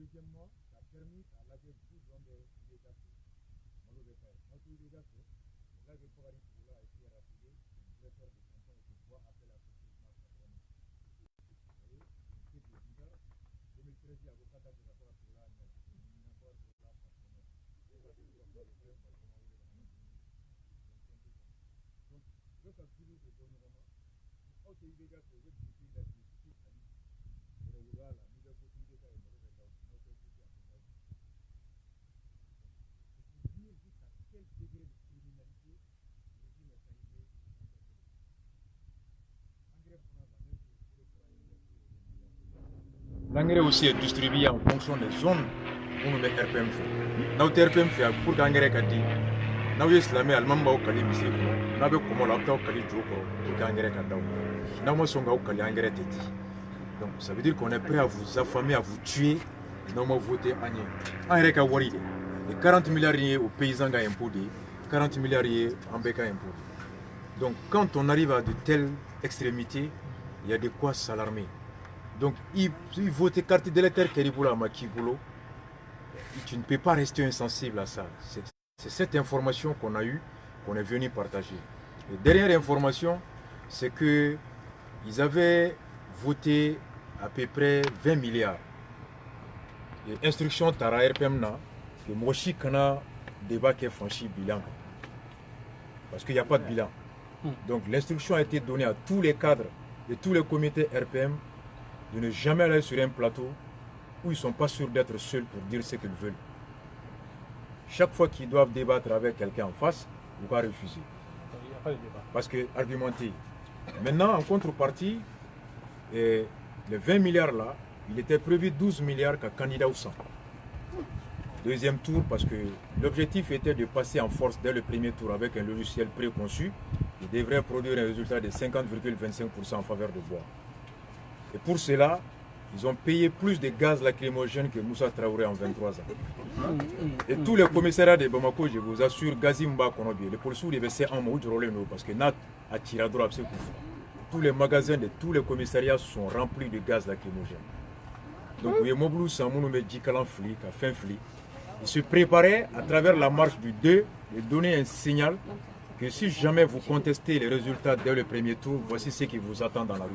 deuxièmement, ça a permis à laver tout le monde des gâteaux. Moi, je vais faire. Moi, je vais gâteaux. Là, je vais pouvoir aller pour là et puis rappeler un directeur de canton et de bois appelle la société nationale. Vous voyez, c'est que déjà, 2013, il y a beaucoup de rapports pour là, mais il n'y a pas de là, donc, je calcule le gouvernement. Au pays des gâteaux, je dis qu'il a dit, c'est ça. Et le gars, là, nous avons continué à faire le mauvais temps. Nous avons continué à faire le mauvais temps. C'est pour dire jusqu'à quel degré de criminalité le régime est arrivé. L'engrais aussi est distribué en fonction des zones où nous mettons RPM. Nous avons RPM pour l'engrais qu'a nous islamé allemand au kali misiri nous avons comme la au kali joko pour l'engrais qu'a nous avons son au kali engrais teti. Donc ça veut dire qu'on est prêt à vous affamer, à vous tuer. Nous avons voté engrais qu'a wari et 40 milliards aux paysans qu'a imposé, 40 milliards en béca imposé. Donc quand on arrive à de telles extrémités, il y a de quoi s'alarmer. Donc, il vote carte d'électeur Keribula Makibolo. Tu ne peux pas rester insensible à ça. C'est cette information qu'on a eue, qu'on est venu partager. Et dernière information, c'est qu'ils avaient voté à peu près 20 milliards. Et instruction Tara RPMNA, que Moshi Kana débat qui est franchi bilan. Parce qu'il n'y a pas de bilan. Donc, l'instruction a été donnée à tous les cadres de tous les comités RPM de ne jamais aller sur un plateau où ils ne sont pas sûrs d'être seuls pour dire ce qu'ils veulent. Chaque fois qu'ils doivent débattre avec quelqu'un en face, ils vont refuser. Parce que argumenter. Maintenant, en contrepartie, les 20 milliards là, il était prévu 12 milliards qu'à candidat au 100. Deuxième tour, parce que l'objectif était de passer en force dès le premier tour avec un logiciel préconçu qui devrait produire un résultat de 50,25% en faveur de bois. Et pour cela, ils ont payé plus de gaz lacrymogène que Moussa Traoré en 23 ans. Et tous les commissariats de Bamako, je vous assure, Gazimba Konobie, les policiers les BC en mot parce que Nat a tiré à droite. Tous les magasins de tous les commissariats sont remplis de gaz lacrymogène. Donc, vous voyez, Moblou Samounou Medjikalan Fli, qui a fait un fli. Il se préparait à travers la marche du 2 de donner un signal que si jamais vous contestez les résultats dès le premier tour, voici ce qui vous attend dans la rue.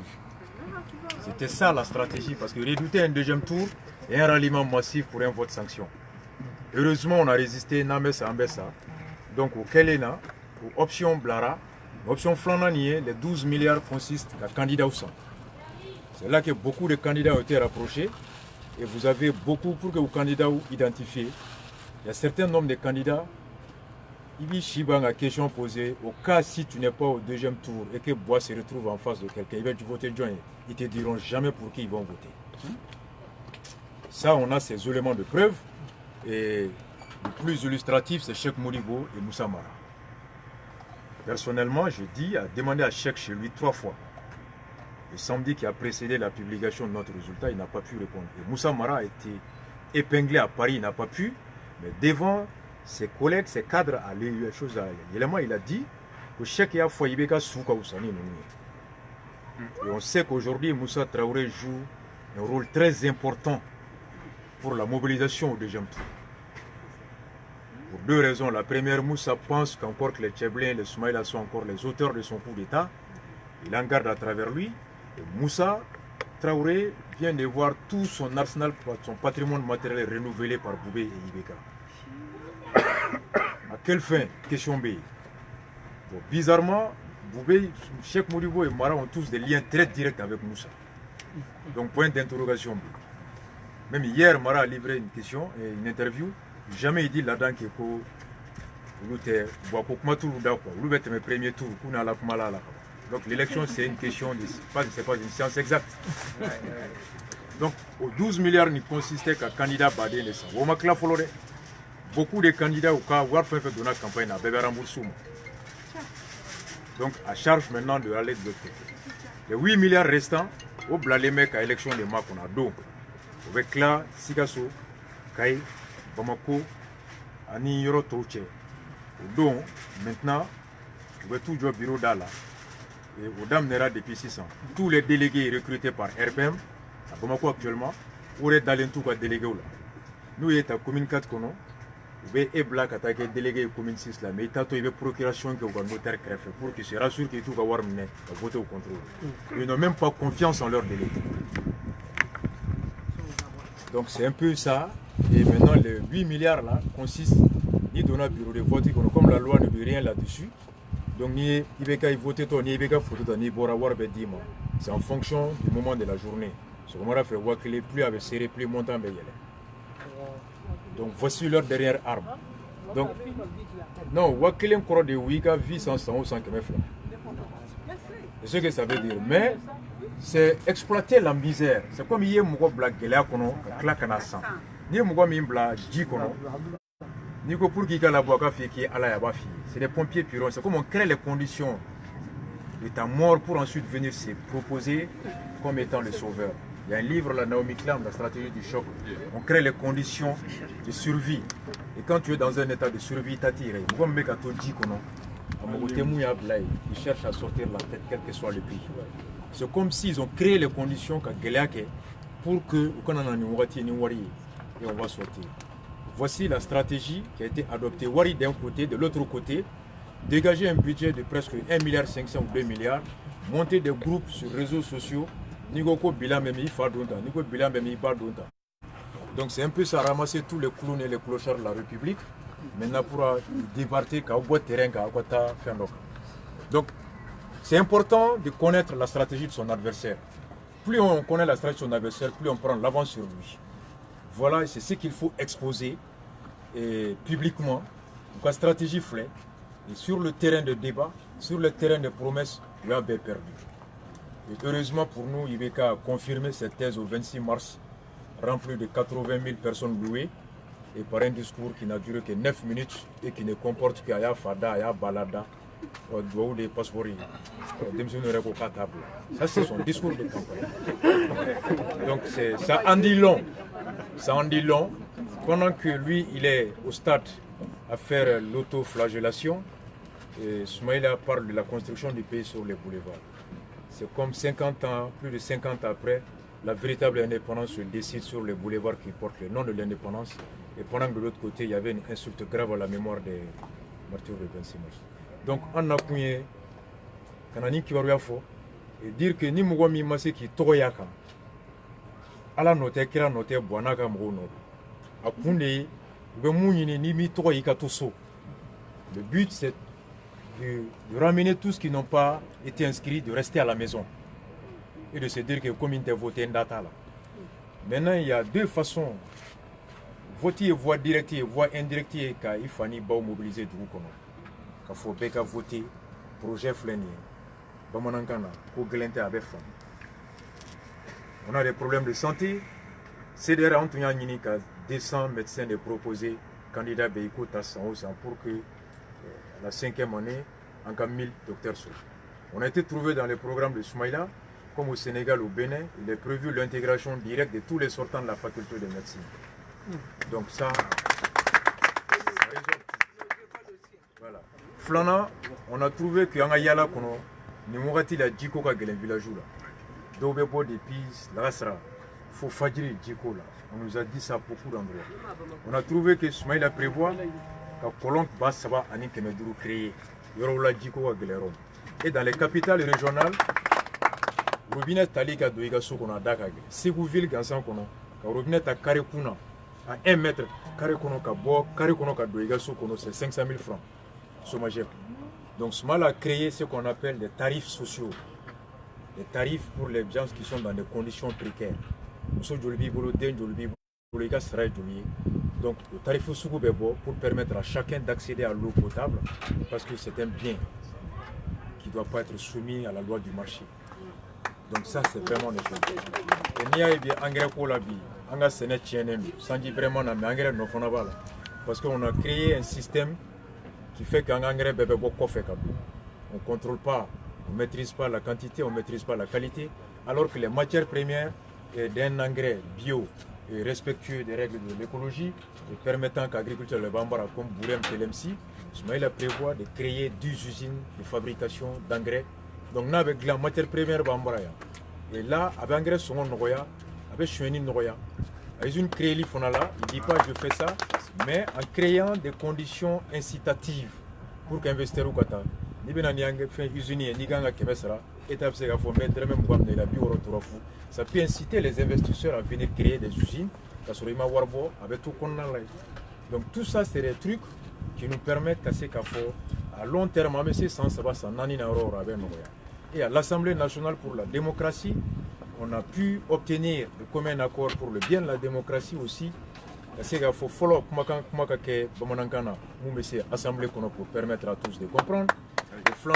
C'était ça la stratégie, parce que redouter un deuxième tour et un ralliement massif pour un vote sanction. Heureusement, on a résisté Namesa Ambessa. Donc au Kelena, aux options Blara, l'option Flananier, les 12 milliards consistent à candidat au 100. C'est là que beaucoup de candidats ont été rapprochés et vous avez beaucoup pour que vos candidats vous identifiez. Il y a un certain nombre de candidats. Ibi Shibang a question posée, au cas si tu n'es pas au deuxième tour et que Bois se retrouve en face de quelqu'un, ils vont voter Join, ils te diront jamais pour qui ils vont voter. Ça, on a ces éléments de preuve. Et le plus illustratif, c'est Cheikh Modibo et Moussa Mara. Personnellement, je dis à demander à Cheikh chez lui 3 fois. Le samedi qui a précédé la publication de notre résultat, il n'a pas pu répondre. Et Moussa Mara a été épinglé à Paris, il n'a pas pu, mais devant ses collègues, ses cadres, à les choses à l'élément, il a dit que Cheikh a Foyibeka Souka Oussani. Et on sait qu'aujourd'hui, Moussa Traoré joue un rôle très important pour la mobilisation au deuxième tour. Pour 2 raisons. La première, Moussa pense qu'encore que les Tcheblins, les Soumaïla sont encore les auteurs de son coup d'État. Il en garde à travers lui. Et Moussa Traoré vient de voir tout son arsenal, son patrimoine matériel renouvelé par Boubé et Ibeka. À quelle fin? Question B. Bon, bizarrement, Boubé, Cheikh Modibo et Mara ont tous des liens très directs avec Moussa. Donc point d'interrogation B. Même hier, Mara a livré une question et une interview. Jamais il dit là-dedans que mes premiers tours. Donc l'élection, c'est une question, c'est pas une science exacte. Donc, aux 12 milliards, il consistait qu'à candidat Badé les 100. Beaucoup de candidats au cas où fait donner la campagne à Béberamboursoum. Donc, à charge maintenant de aller de l'autre côté. Les 8 milliards restants, au Blalémec à l'élection de Makonado. Avec là, Sikasso, Kaï, Bamako, Ani Yoro Touche. Donc, maintenant, vous pouvez tout jouer au bureau d'Ala. Et au Dame Nera depuis 600. Tous les délégués recrutés par RPM, à Bamako actuellement, auraient d'aller tout délégué là. nous y ta commune 4 kono be e black attaquer délégué commune 6 là mais tato il y a procuration que au notaire greffe pour qu'ils se rassurent que tout va voir mener à voter au contrôle. Ils n'ont même pas confiance en leur délégué. Donc c'est un peu ça. Et maintenant les 8 milliards là consistent ni dans un bureau de vote comme la loi ne dit rien là-dessus. Donc ni ibeka voter toi ni ibeka photo ni bora war be dima. C'est en fonction du moment de la journée. Ce moment là fait voir que les plus avec serré plus montant be yele. Donc voici leur dernière arme. Donc non, Wakilim Koro de Wika vit sans 100 ou 100 km. C'est ce que ça veut dire. Mais c'est exploiter la misère. C'est comme hier, Mougo Black Gelea Kono, Klakana 100. Ni Mougo Mimbla, Dji Kono. Ni pour qui la boaka fi qui ala yabafi. C'est des pompiers purons. C'est comme on crée les conditions de ta mort pour ensuite venir se proposer comme étant le sauveur. Il y a un livre, la Naomi Klein, la stratégie du choc. On crée les conditions de survie. Et quand tu es dans un état de survie, t'attires. Ils cherchent à sortir la tête, quel que soit le pays. C'est comme s'ils ont créé les conditions pour que et on va sortir. Voici la stratégie qui a été adoptée. Wari d'un côté, de l'autre côté, dégager un budget de presque 1,5 milliard ou 2 milliards, monter des groupes sur les réseaux sociaux. Donc c'est un peu ça, ramasser tous les clowns et les clochards de la République. Maintenant pour débarquer au terrain. Donc c'est important de connaître la stratégie de son adversaire. Plus on connaît la stratégie de son adversaire, plus on prend l'avance sur lui. Voilà, c'est ce qu'il faut exposer publiquement. Donc la stratégie flèche. Et sur le terrain de débat, sur le terrain de promesses, il a bien perdu. Et heureusement pour nous, Ibeka a confirmé cette thèse au 26 mars, rempli de 80 000 personnes louées, et par un discours qui n'a duré que 9 minutes et qui ne comporte qu'Aya Fada, Aya Balada, ou des passeports. Ça, c'est son discours de campagne. Donc, ça en dit long. Ça en dit long. Pendant que lui, il est au stade à faire l'autoflagellation, Soumaïla parle de la construction du pays sur les boulevards. C'est comme 50 ans, plus de 50 ans après, la véritable indépendance se décide sur les boulevards qui portent le nom de l'indépendance. Et pendant que de l'autre côté, il y avait une insulte grave à la mémoire des martyrs de 26 mars. Donc, on a cogné, Kanani Kiwaruafo, et dire que ni Mouwami Masi qui Toyaka, à la note, qui a noté Boanaka Mouno, à Koundé, ni mi Toyaka Tosso. Le but, c'est de ramener tous qui n'ont pas été inscrits, de rester à la maison. Et de se dire que comme ils ont voté en data là. Maintenant, il y a deux façons. Voter et voie directe et voie indirecte, il faut mobiliser du coup. Il faut bien voter, projet flénier. On a des problèmes de santé. C'est d'ailleurs on a 200 médecins de proposer candidat Beiko Tassan pour que la 5e année, en cas 1000 docteurs sont. On a été trouvé dans les programmes de Soumaïla, comme au Sénégal, au Bénin, il est prévu l'intégration directe de tous les sortants de la faculté de médecine. Donc ça voilà. Flana, on a trouvé que en Ayala, nous avons dit la Djiko qui est le village là. Dobebo depuis Lasra, faut Fadjiri Djiko là. On nous a dit ça à beaucoup d'endroits. On a trouvé que Soumaïla prévoit que Colombe va savoir Annie Kemeduru créer. Yorola Djiko à Geleron. Et dans les capitales régionales, robinet Talika Doiga Sokona Dakage, Ségouville Gansan Kono, robinet à Karekuna, à 1 mètre, Karekono Kabo, Karekono Doiga Sokono, c'est 500 000 francs. Sommagep. Donc Smal a créé ce qu'on appelle des tarifs sociaux. Des tarifs pour les gens qui sont dans des conditions précaires. Donc le tarif Sougou pour permettre à chacun d'accéder à l'eau potable, parce que c'est un bien qui ne doit pas être soumis à la loi du marché. Donc ça c'est vraiment des choses. Et il y a des engrais pour la vie, engrais sans dire vraiment mais engrais non fondables. Parce qu'on a créé un système qui fait qu'un engrais bébé beaucoup fait comme on ne contrôle pas, on ne maîtrise pas la quantité, on ne maîtrise pas la qualité, alors que les matières premières d'un engrais bio et respectueux des règles de l'écologie et permettant qu'agriculture le Bambara comme Bourem Telemsi, il prévoit de créer 10 usines de fabrication d'engrais. Donc là avec la matière première Bambara. Et là avec engrais son Nogoya, avec Choueni Nogoya, Ils ont créé l'IFONALA, il ne dit pas je fais ça, mais en créant des conditions incitatives pour qu'investir au Qatar. Ça peut inciter les investisseurs à venir créer des usines. Donc tout ça, c'est des trucs qui nous permettent à long terme, et à l'Assemblée nationale pour la démocratie, on a pu obtenir de commun accord pour le bien de la démocratie aussi. Il faut follow l'Assemblée pour permettre à tous de comprendre. Le flanc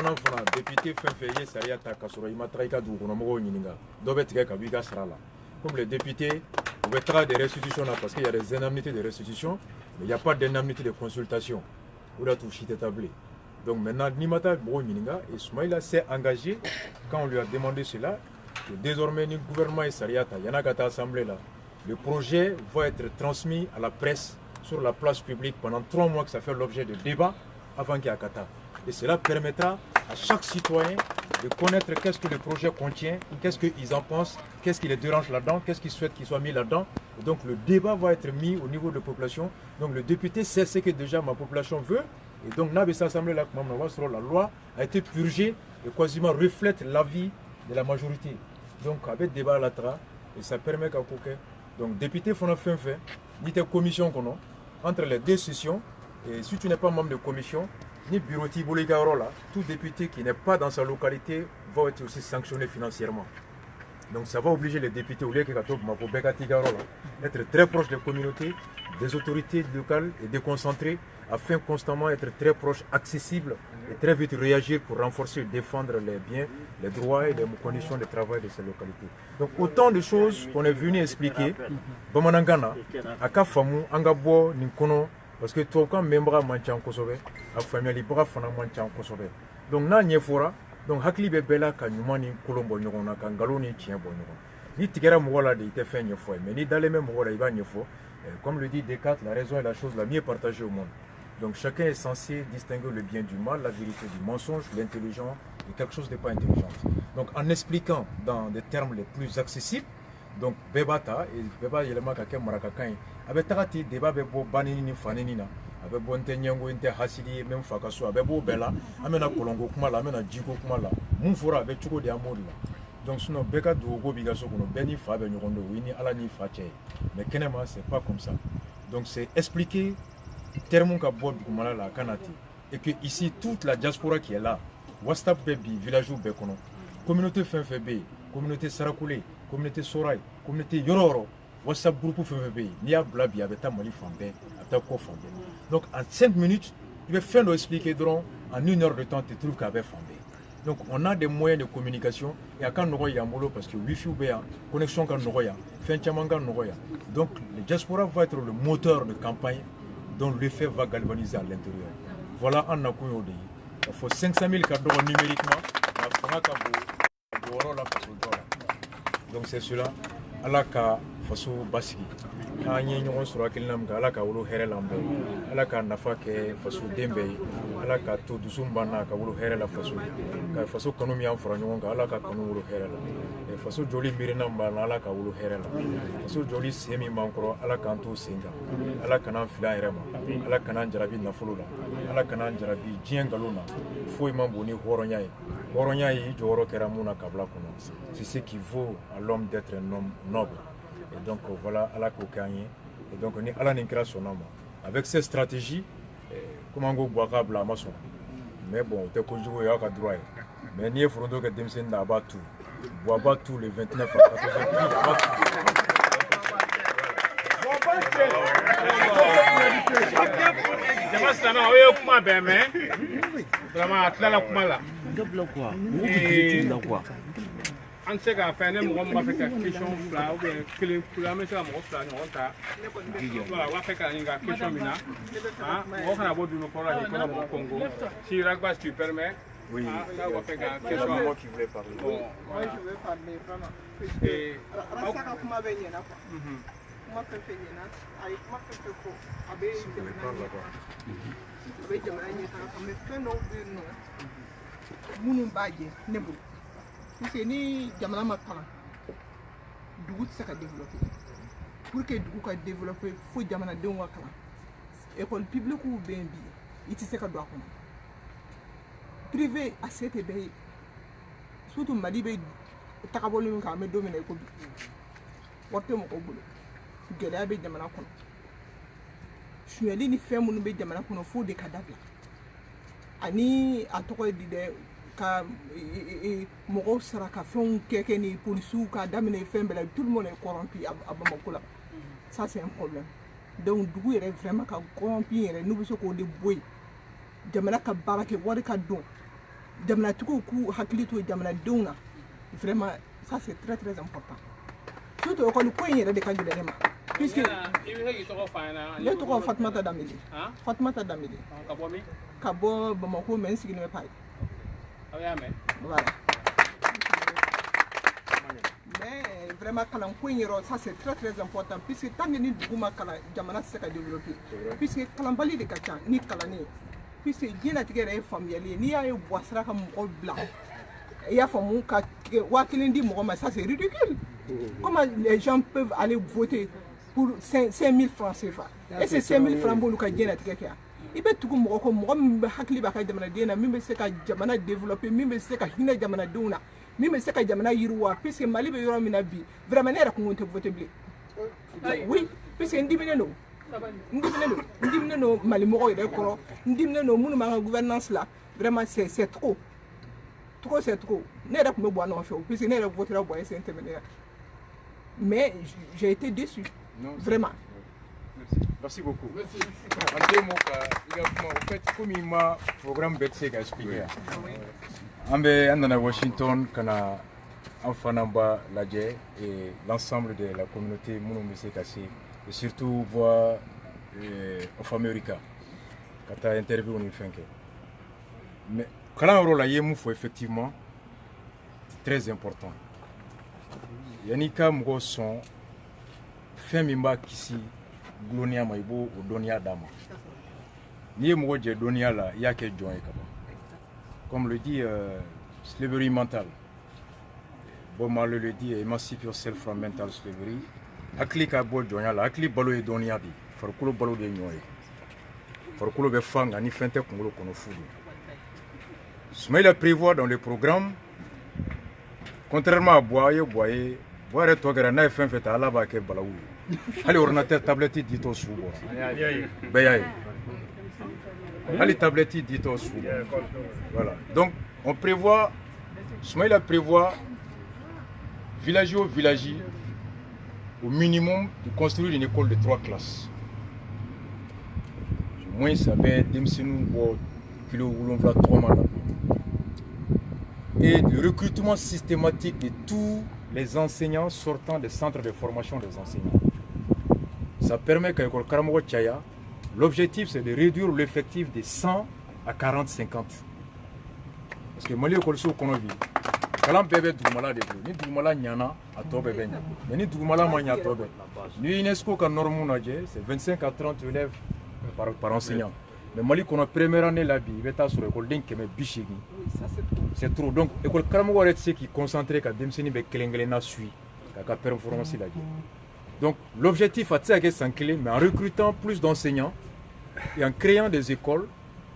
député février, comme les députés, on mettra des restitutions là parce qu'il y a des indemnités de restitution, mais il n'y a pas d'indemnité de consultation. Donc maintenant, Nimata Mininga et Soumaïla s'est engagé quand on lui a demandé cela, que désormais le gouvernement et Sariata, Yanagata Assemblée là, le projet va être transmis à la presse sur la place publique pendant 3 mois que ça fait l'objet de débats avant qu'il y ait Qatar. Et cela permettra à chaque citoyen de connaître qu'est-ce que le projet contient, qu'est-ce qu'ils en pensent, qu'est-ce qui les dérange là-dedans, qu'est-ce qu'ils souhaitent qu'il soit mis là-dedans. Et donc le débat va être mis au niveau de la population. Donc le député sait ce que déjà ma population veut. Et donc la loi a été purgée et quasiment reflète l'avis de la majorité. Donc avec débat là et ça permet qu'à coquet. Donc député font un fait, ni tes commissions qu'on a, entre les 2 sessions, et si tu n'es pas membre de commission, ni bureau là, tout député qui n'est pas dans sa localité va être aussi sanctionné financièrement. Donc ça va obliger les députés d'être très proches des communautés, des autorités locales et déconcentrés afin constamment être très proches, accessibles et très vite réagir pour renforcer et défendre les biens, les droits et les conditions de travail de ces localités. Donc autant de choses qu'on est venu expliquer. Bamanangana, Akafamu, Angabo, Ninkono, parce que tout le monde membra manchan kosobe, a famille bra fana manchan kosobe. Donc na nyefora, donc hakli bebela ka nyumani kolombo nyona ka ngaloni tiembo nyona. Ni tigera mola de ite fait nyefo, mais ni dans les mêmes mola il va nyefo. Comme le dit Descartes, la raison est la chose la mieux partagée au monde. Donc chacun est censé distinguer le bien du mal, la vérité du mensonge, l'intelligent et quelque chose de pas intelligent. Donc en expliquant dans des termes les plus accessibles, donc bebata et beba yelema kake marakakan avec tarati débat bebo banini ni fanini na avec bonte nyango inte hasidi même fakaso avec bo bela amena kolongo kuma la amena jiko kuma la mun fora avec chuko de amori la. Donc sinon beka dogo bigaso kono beni fa be nyondo wini ala ni fa che mais kenema c'est pas comme ça. Donc c'est expliquer terme ka bod kuma la kanati et que ici toute la diaspora qui est là WhatsApp bebi village be kono communauté FNFB communauté Sarakoulé, communauté Soraï, communauté Yororo, WhatsApp groupe FNFB, Nia Blabi, avec ta Mali Fambé, avec ta Ko Fambé. Donc en 5 minutes, il va faire nous expliquer en 1 heure de temps, tu trouves qu'avec Fambé. Donc on a des moyens de communication, et à quand nous voyons parce que Wi-Fi ou connexion quand nous voyons, fin Chamanga nous voyons. Donc le diaspora va être le moteur de campagne dont l'effet va galvaniser à l'intérieur. Voilà en Nakouyodi. Il faut 500 000 cadeaux numériquement, donc c'est cela alaka faso basiki anye ñogon sura kilnam ga alaka wulu here lambe alaka nafa ke faso dembe alaka to dusumba na ka wulu here la faso ka faso kanu mi am fura ñogon ga alaka kanu wulu here la e faso joli mirina mba na alaka wulu here la faso joli semi mankoro alaka anto senga alaka nan fila here ma alaka nan jarabi na fulu la alaka nan jarabi jiengaluna foi mambo ni horonya Horonya yi joro keramuna kabla kono. C'est ce qui vaut à l'homme d'être un homme noble. Et donc voilà ala kokanye. Et donc on est ala ninkra sonama. Avec ces stratégies, comment go boaka bla mason. Mais bon, te ko jouer ya ka droit. Mais ni frondo que demsen na ba tout. Bois ba tout le 29 à 14 an se ka fɛn ne mɔgɔ min b'a fɛ ka question fila ou bien kelen fila an bɛ se ka mɔgɔ fila ɲɔgɔn ta voilà b'a fɛ ka ɲininka question min na mɔgɔ kana bɔ dunu kɔrɔ la k'i kɔnɔ mɔgɔ Congo si Ragba tu permets oui ça b'a fɛ ka question moi qui voulais parler bon moi je veux parler vraiment et Ragba ka kuma bɛ ɲɛna quoi kuma fɛn fɛn ɲɛna ayi kuma fɛn fɛn fɔ a bɛ jamana ɲɛtaga mais fɛn dɔw bɛ yen nɔ minnu b'a jɛ ne bolo parce que ni jamana ma kalan dugu tɛ se ka développer pour que dugu ka développer fo jamanadenw ka kalan école publique ou bɛ yen bi i tɛ se ka don a kɔnɔ privé a se tɛ bɛɛ ye surtout Mali bɛ tagabolo min kan an bɛ don min na i ko bi wari tɛ mɔgɔw bolo gɛlɛya bɛ jamana kɔnɔ sonyali ni fɛn minnu bɛ jamana kɔnɔ fo de ka dabila ani a tɔgɔ ye di dɛ ka mɔgɔw sara ka fɛnw kɛ ni policiers ka daminɛ fɛn bɛɛ la tout le monde est corrompu à Bamako la ça c'est un problème donc dugu yɛrɛ vraiment ka corrompu yɛrɛ n'u bɛ se k'o de bɔ yen jamana ka baara kɛ wari ka don jamanatigiw k'u hakili to jamanadenw na vraiment ça c'est très très important surtout école ko in yɛrɛ de ka gɛlɛn ne ma puisque ne tɔgɔ Fatumata Dambele Fatumata Dambele ka bɔ Bamako mais n sigilen bɛ Paris voilà mais vraiment kalan ko in yɛrɛ ça c'est très très important puisque tant que ni dugu ma kalan jamana tɛ se ka développer puisque kalanbali de ka ca ni kalanni ye puisque diɲɛlatigɛ yɛrɛ ye faamuyali ye n'i y'a ye Boubassara ka mɔgɔw bila i y'a faamu ka 1000 di mɔgɔ ma ça c'est ridicule comment les gens peuvent aller voter pour 5000 francs CFA et c'est 5000 francs b'olu ka diɲɛlatigɛ kɛ i bɛ tugu mɔgɔ kɔ mɔgɔ min bɛ hakili b'a ka jamanaden na min bɛ se ka jamana développer min bɛ se ka hinɛ jamanadenw na min bɛ se ka jamana yiriwa puisque Mali bɛ yɔrɔ min na bi vraiment ne yɛrɛ kun tɛ voter bilen oui puisque n diminen don Mali mɔgɔw yɛrɛ kɔrɔ n diminen don minnu b'an ka gouvernance la vraiment c'est trop c'est trop ne yɛrɛ kun bɛ bɔ a nɔfɛ puisque ne yɛrɛ votera Boye sen tɛmɛnen mais j'ai été déçu vraiment. Merci beaucoup. Merci. En deux mots, en fait, comme il m'a programme BETSE qui a expliqué, on est à Washington, Kana, Enfanamba, Ladje et l'ensemble de la communauté Mounoumese Kassi, et surtout voir of America, quand tu as interviewé au Finke. Mais quand on a rôle faut effectivement, c'est très important. Yanika Mgo son, Femimba Kissi, Glonia Maïbo ou Donia Dama. Ni moi j'ai Donia là, il y a que John. Comme le dit slavery mental. Bon mal le dit, emancipate yourself from mental slavery. Akli ka bo Donia là, akli balo e Donia di. Farkulo balo de nyoy. Farkulo be fanga ni fente kongolo kono fudu. Soumaïla prévoit dans le programme, contrairement à Boye, Boire toi na fin fait à la bague balaou. Allez ordinateur tablette dit au sous. Bayaye. Allez tablette dit au sous. Voilà. Donc on prévoit, Soumaïla prévoit village au minimum de construire une école de 3 classes. Au moins ça va Demsinou ou kilo où l'on va 3 mois. Et le recrutement systématique de tous les enseignants sortant des centres de formation des enseignants. Ça permet qu'à l'école Karamogo Tchaya, l'objectif c'est de réduire l'effectif de 100 à 40-50. Parce que Mali école sous qu'on vit, quand bébé Doumala de vous, ni Doumala Nyana à Tobe Benya, mais ni Doumala Mania Tobe. L'UNESCO qui a normalisé, c'est 25 à 30 élèves par enseignant. Mais Mali qu'on a première année là, il va être sur l'école d'un qui bichigi. C'est trop. Donc l'école Karamogo est qui concentré qu'à Demseni be Kelengelena suit, qu'à performance là. Donc l'objectif à c'est s'enquiller, mais en recrutant plus d'enseignants et en créant des écoles,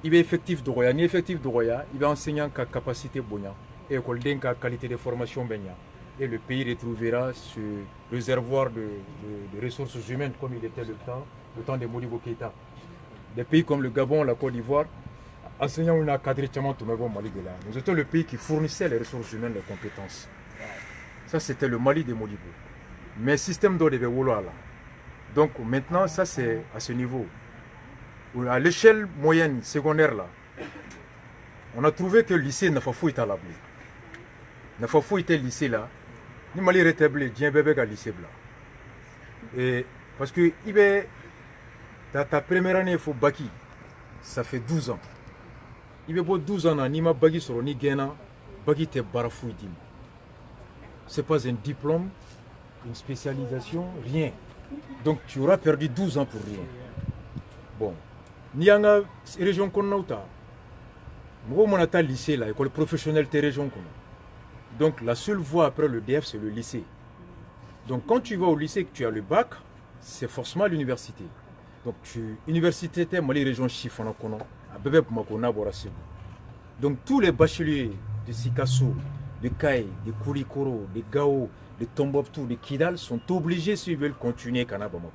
il va effectif de Roya, ni effectif de Roya, il va enseignant qu'à capacité bonia et école d'un qu'à qualité de formation baignant. Et le pays retrouvera ce réservoir de ressources humaines comme il était le temps de Modibo Keïta. Des pays comme le Gabon, la Côte d'Ivoire, enseignant une cadre Mali de là. Nous étions le pays qui fournissait les ressources humaines, les compétences. Ça, c'était le Mali de Modibo. Mais le système d'eau devait vouloir là. Donc maintenant, ça c'est à ce niveau. À l'échelle moyenne, secondaire là, on a trouvé que le lycée n'a pas fouillé à la boue. N'a pas fouillé le lycée là. Ni Mali rétabli, j'ai un bébé à lycée là. Et parce que il va dans ta première année, il faut baki. Ça fait 12 ans. Il y a 12 ans, ni ma baki sur ni gena, baki te barafouidim. Ce n'est pas un diplôme, une spécialisation, rien. Donc tu auras perdu 12 ans pour rien. Bon. Ni y a une région qu'on a. Moi, on a lycée, là, école professionnelle de région. Donc la seule voie après le DF, c'est le lycée. Donc quand tu vas au lycée, que tu as le bac, c'est forcément l'université. Donc, l'université était Mali région Chifona Kono, à Bébé Makona Borasibu. Donc, tous les bacheliers de Sikasso, de Kaye, de Koulikoro, de Gao, de Tombouctou, de Kidal sont obligés, s'ils veulent continuer Kana Bamako.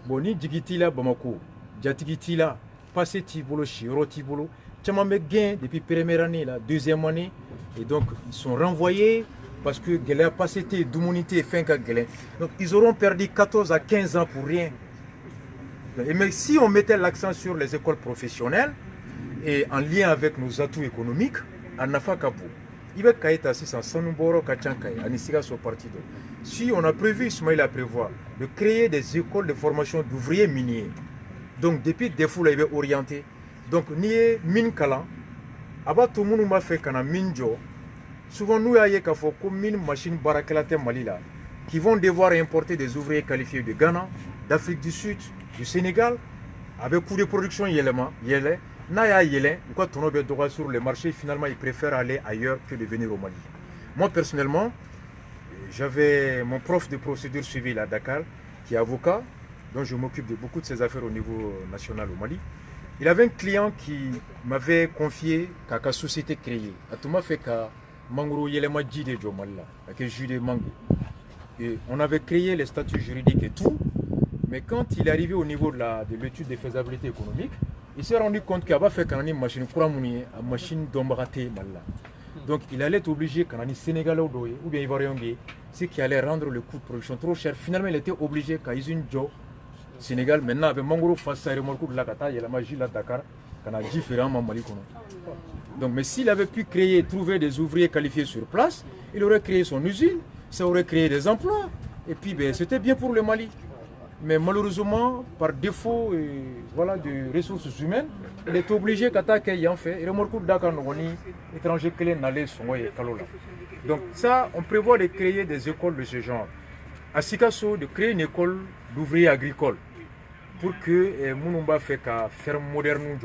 Bon, ni Djigitila Bamako, Djatigitila, passé Tibolo, Chiro Tibolo, Tchamame gain depuis première année, la deuxième année, et donc ils sont renvoyés parce que Gélé a passé d'humanité fin qu'à Gélé. Donc ils auront perdu 14 à 15 ans pour rien. Et mais si on mettait l'accent sur les écoles professionnelles et en lien avec nos atouts économiques, en Afakabu, il va Kaita 600, Sanuboro, Kachankai, Anisiga sur parti. Si on a prévu, Ismaïla prévoit, de créer des écoles de formation d'ouvriers miniers, donc depuis des foules, il est orienté. Donc, ni mine kalan, abat tout le monde m'a fait kana minjo. Souvent, nous avons fait comme mine machine barakelate malila, qui vont devoir importer des ouvriers qualifiés de Ghana, d'Afrique du Sud, du Sénégal, avec coût de production yélé, naya yélé, quoi ton droit sur le marché, finalement, ils préfèrent aller ailleurs que de venir au Mali. Moi, personnellement, j'avais mon prof de procédure civile à Dakar, qui est avocat, donc je m'occupe de beaucoup de ses affaires au niveau national au Mali. Il avait un client qui m'avait confié qu'à société créée. À tout m'a fait qu'à Mangro Yelema Djide Djomalla, avec Jude Mangue. Et on avait créé les statuts juridiques et tout. Mais quand il est arrivé au niveau de l'étude de faisabilité économique, il s'est rendu compte qu'il avait fait une machine Kouramounie, une machine d'Ombarate Malla. Donc il allait être obligé, quand on est sénégalais ou bien ivoirien, ce qui allait rendre le coût de production trop cher. Finalement, il était obligé qu'à une job. Sénégal, maintenant, avec Mangoro face à Remorco de la Kata, il y a la magie là Dakar, qu'on a différemment Mali. Donc, mais s'il avait pu créer, trouver des ouvriers qualifiés sur place, il aurait créé son usine, ça aurait créé des emplois. Et puis, ben, c'était bien pour le Mali. Mais malheureusement, par défaut voilà, de ressources humaines, il est obligé qu'attaquer en fait. Et Remorco de Dakar, nous avons étrangers qui n'allaient son et Kalola. Donc, ça, on prévoit de créer des écoles de ce genre. À Sikasso, de créer une école d'ouvriers agricoles, pour que Mounumba fait qu'à ferme moderne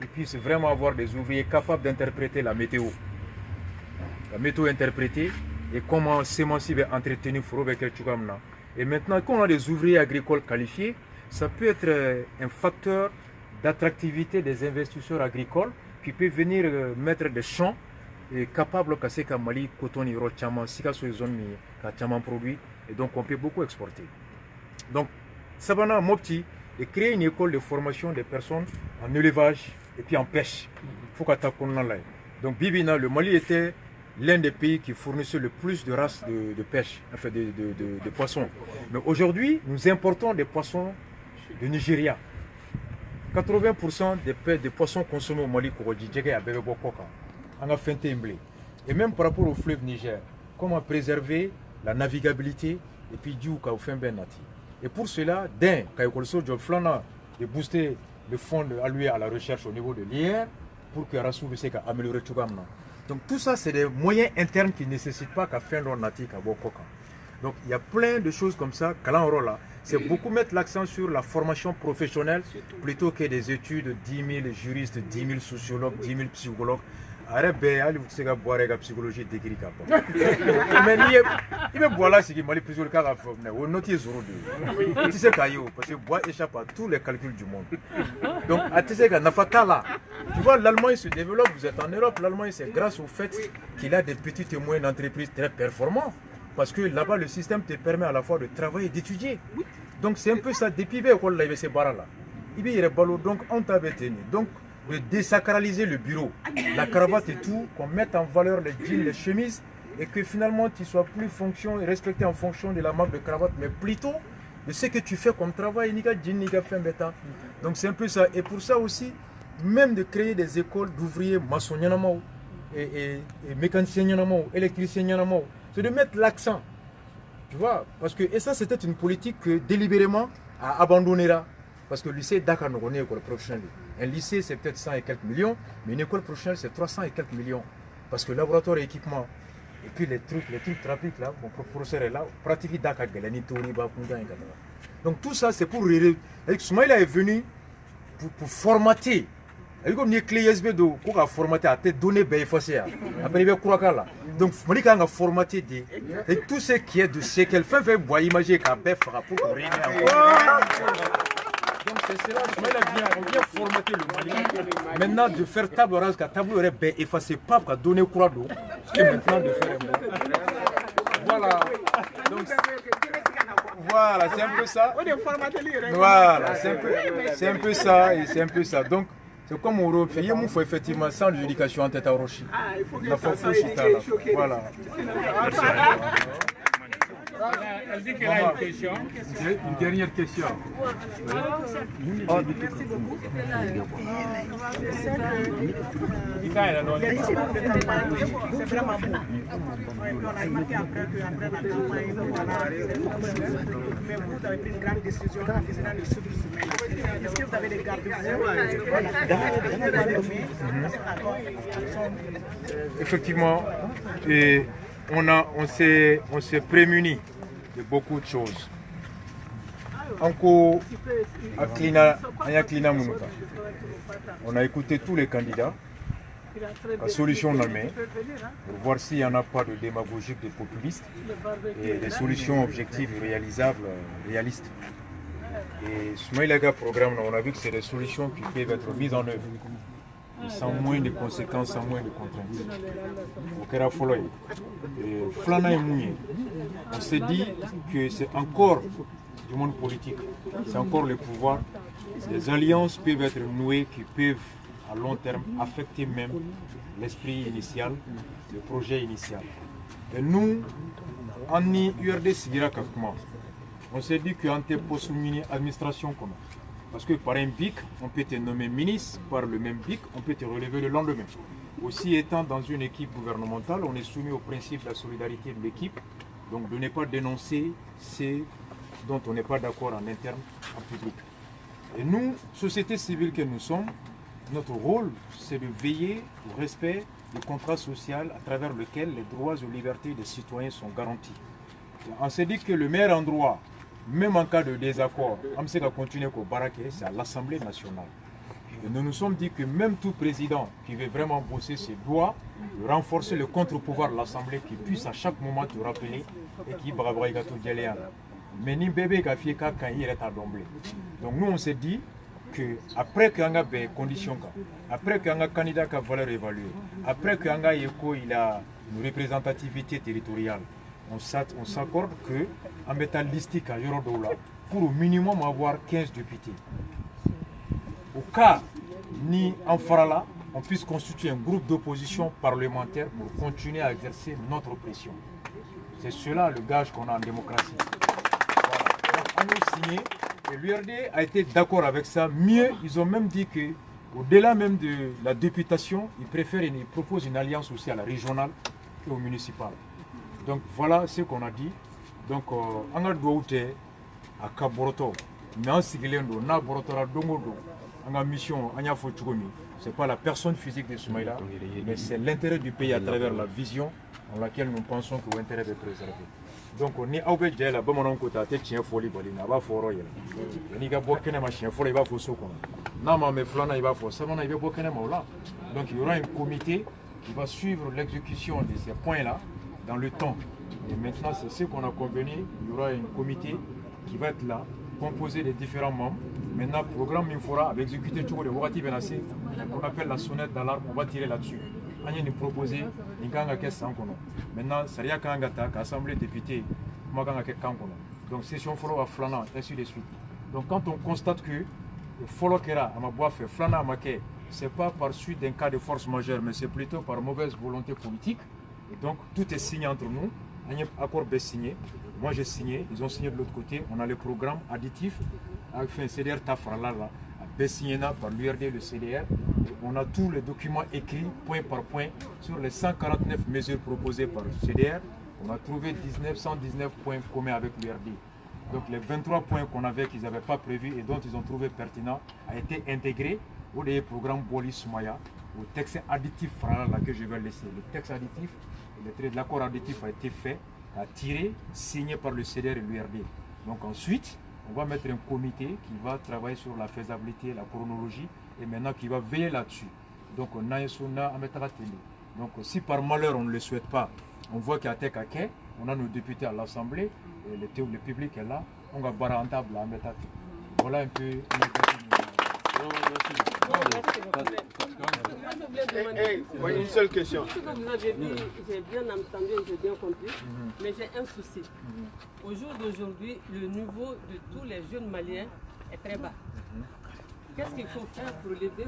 et puisse vraiment avoir des ouvriers capables d'interpréter la météo. La météo interprétée et comment semencer va entretenir Forobekelchukamna. Et maintenant, quand on a des ouvriers agricoles qualifiés, ça peut être un facteur d'attractivité des investisseurs agricoles qui peut venir mettre des champs et capables de casser Mali, coton, Hirochama, Sikasso et zone produit. Et donc on peut beaucoup exporter. Donc, Sabana Mopti est créé une école de formation des personnes en élevage et puis en pêche. Il faut qu'on là. Donc Bibina, le Mali était l'un des pays qui fournissait le plus de races de pêche, enfin de poissons. Mais aujourd'hui, nous importons des poissons du Nigeria. 80% des poissons consommés au Mali, on a fait et même par rapport au fleuve Niger, comment préserver la navigabilité et puis du coup et pour cela, d'un, de booster le fonds alloué à la recherche au niveau de l'IR pour que Rassou puisse améliorer tout. Donc tout ça, c'est des moyens internes qui ne nécessitent pas qu'à faire l'ornatique à Bokoka. Donc il y a plein de choses comme ça. Kalanrola, c'est beaucoup mettre l'accent sur la formation professionnelle plutôt que des études, 10 000 juristes, 10 000 sociologues, 10 000 psychologues. Arrête, allez vous savez boire la psychologie décrite. Mais il me boit là, c'est qu'il m'a dit plusieurs cas à faire. On note les euros de. Tu sais caillou, parce que bois échappe à tous les calculs du monde. Donc, à tu sais qu'à Nafaka là, tu vois, l'Allemagne se développe. Vous êtes en Europe, l'Allemagne c'est grâce au fait qu'il a des petites et moyennes entreprises très performantes. Parce que là-bas, le système te permet à la fois de travailler et d'étudier. Donc, c'est un peu ça. Depuis qu'on l'a ces barres là. Il y a des ballots, donc on t'a tenu. Donc, de désacraliser le bureau, la cravate et tout, qu'on mette en valeur les jeans, les chemises, et que finalement tu sois plus respecté en fonction de la marque de cravate, mais plutôt de ce que tu fais comme travail, niga jean, niga fin bêta. Donc c'est un peu ça. Et pour ça aussi, même de créer des écoles d'ouvriers maçonniers et mécaniciens, électriciens, c'est de mettre l'accent. Tu vois, parce que, et ça c'était une politique que délibérément a abandonné là. Parce que le lycée Dakar nous connaît école professionnelle. Un lycée c'est peut-être 100 et quelques millions, mais une école professionnelle c'est 300 et quelques millions. Parce que laboratoire et équipement, et puis les trucs trafics là, mon professeur est là, pratique Dakar, donc tout ça c'est pour. Soumaïla est venu pour formater Il y a une clé USB qui a formaté à tes données effacées. Après, il y a là. Donc, il y a formaté et tout ce qui est de ce qu'elle fait, vous imaginer qu'à BF pour rien. Donc, c'est cela. On vient formater le Mali. Maintenant, de faire table rase, qu'à table aurait effacé, pas qu'à donner courant d'eau. Et maintenant, de faire un mot. Voilà. Donc, voilà, c'est un peu ça. Voilà, c'est un peu ça et c'est un peu ça. Donc, c'est comme au Europe, il faut effectivement sans l'éducation en tête à Rochi. La force voilà. Elle dit qu'elle a une question. Une dernière question. Merci beaucoup. C'est vraiment beau. On a remarqué après la campagne, mais vous avez pris une grande décision en faisant le sud du sommet. Est-ce que vous avez des gardes? Effectivement, et on s'est prémuni de beaucoup de choses. Encore on a écouté tous les candidats, la solution on a mis, pour voir s'il n'y en a pas de démagogique, de populistes, et des solutions objectives, réalisables, réalistes. Et ce programme, on a vu que c'est des solutions qui peuvent être mises en œuvre, sans moins de conséquences, sans moins de contraintes. On s'est dit que c'est encore du monde politique, c'est encore le pouvoir. Des alliances peuvent être nouées qui peuvent à long terme affecter même l'esprit initial, le projet initial. Et nous, en URD Sigira Kakuma, on s'est dit qu'en te poste administration commune. Parce que par un BIC, on peut te nommer ministre, par le même BIC, on peut te relever le lendemain. Aussi étant dans une équipe gouvernementale, on est soumis au principe de la solidarité de l'équipe, donc de ne pas dénoncer ce dont on n'est pas d'accord en interne, en public. Et nous, société civile que nous sommes, notre rôle, c'est de veiller au respect du contrat social à travers lequel les droits et libertés des citoyens sont garantis. On s'est dit que le meilleur endroit, même en cas de désaccord, c'est à l'Assemblée nationale. Et nous nous sommes dit que même tout président qui veut vraiment bosser ses droits, de renforcer le contre-pouvoir de l'Assemblée qui puisse à chaque moment te rappeler et qui mais ni bébé qui a fait quand il est à d'emblée. Donc nous on s'est dit que après qu'il y a des conditions, après qu'il y a un candidat qui a valeur évaluée, après qu'il y a une représentativité territoriale, on s'accorde que en mettant listique à Yorodoula pour au minimum avoir 15 députés. Au cas ni en Farala, on puisse constituer un groupe d'opposition parlementaire pour continuer à exercer notre pression. C'est cela le gage qu'on a en démocratie. Voilà. Donc, on a signé et l'URD a été d'accord avec ça. Mieux, ils ont même dit que au-delà même de la députation, ils proposent une alliance aussi à la régionale qu'au municipal. Donc voilà ce qu'on a dit. Donc on a douté à Kaboroto, mais en Sigilendo, na Borotora Dongodo, on a mission, on a fait c'est pas la personne physique de Soumaïla, mais c'est l'intérêt du pays à travers la vision en laquelle nous pensons que l'intérêt est préservé. Donc on est obligé là, bon mon oncle a été chien folie balina, va foroyer. On y a beaucoup de machines folie, il va faut soko. Non mais flana il va faut ça, on a beaucoup de là. Donc il y aura un comité qui va suivre l'exécution de ces points-là dans le temps. Et maintenant, c'est ce qu'on a convenu. Il y aura un comité qui va être là, composé des différents membres. Maintenant, le programme Infora avec exécuté tout le Wati Benassi, qu'on appelle la sonnette d'alarme, on va tirer là-dessus. On a proposé, maintenant, ça y a qu'un gata, qu'assemblée députée, donc session follow à Flana, ainsi de suite. Donc quand on constate que le follow kera, à ma boîte fait Flana à Maké, ce n'est pas par suite d'un cas de force majeure, mais c'est plutôt par mauvaise volonté politique. Et donc tout est signé entre nous, un accord est signé, moi j'ai signé, ils ont signé de l'autre côté, on a le programme additif, avec un CDR Tafrala, signé par l'URD, le CDR, et on a tous les documents écrits point par point sur les 149 mesures proposées par le CDR, on a trouvé 119 points communs avec l'URD. Donc les 23 points qu'on avait, qu'ils n'avaient pas prévus et dont ils ont trouvé pertinents, a été intégré au programme Boli Soumaya, au texte additif là que je vais laisser. Le texte additif, l'accord additif a été fait, a tiré, signé par le CDR et l'URD. Donc ensuite, on va mettre un comité qui va travailler sur la faisabilité, la chronologie et maintenant qui va veiller là-dessus. Donc on a un télé. Donc si par malheur on ne le souhaite pas, on voit qu'il y a Tekake, on a nos députés à l'Assemblée, et le public est là, on va barrer en table à mettre. Voilà un peu. Une seule question. Ce que vous avez dit, j'ai bien entendu et j'ai bien compris, mais j'ai un souci. Au jour d'aujourd'hui, le niveau de tous les jeunes Maliens est très bas. Qu'est-ce qu'il faut faire pour l'aider?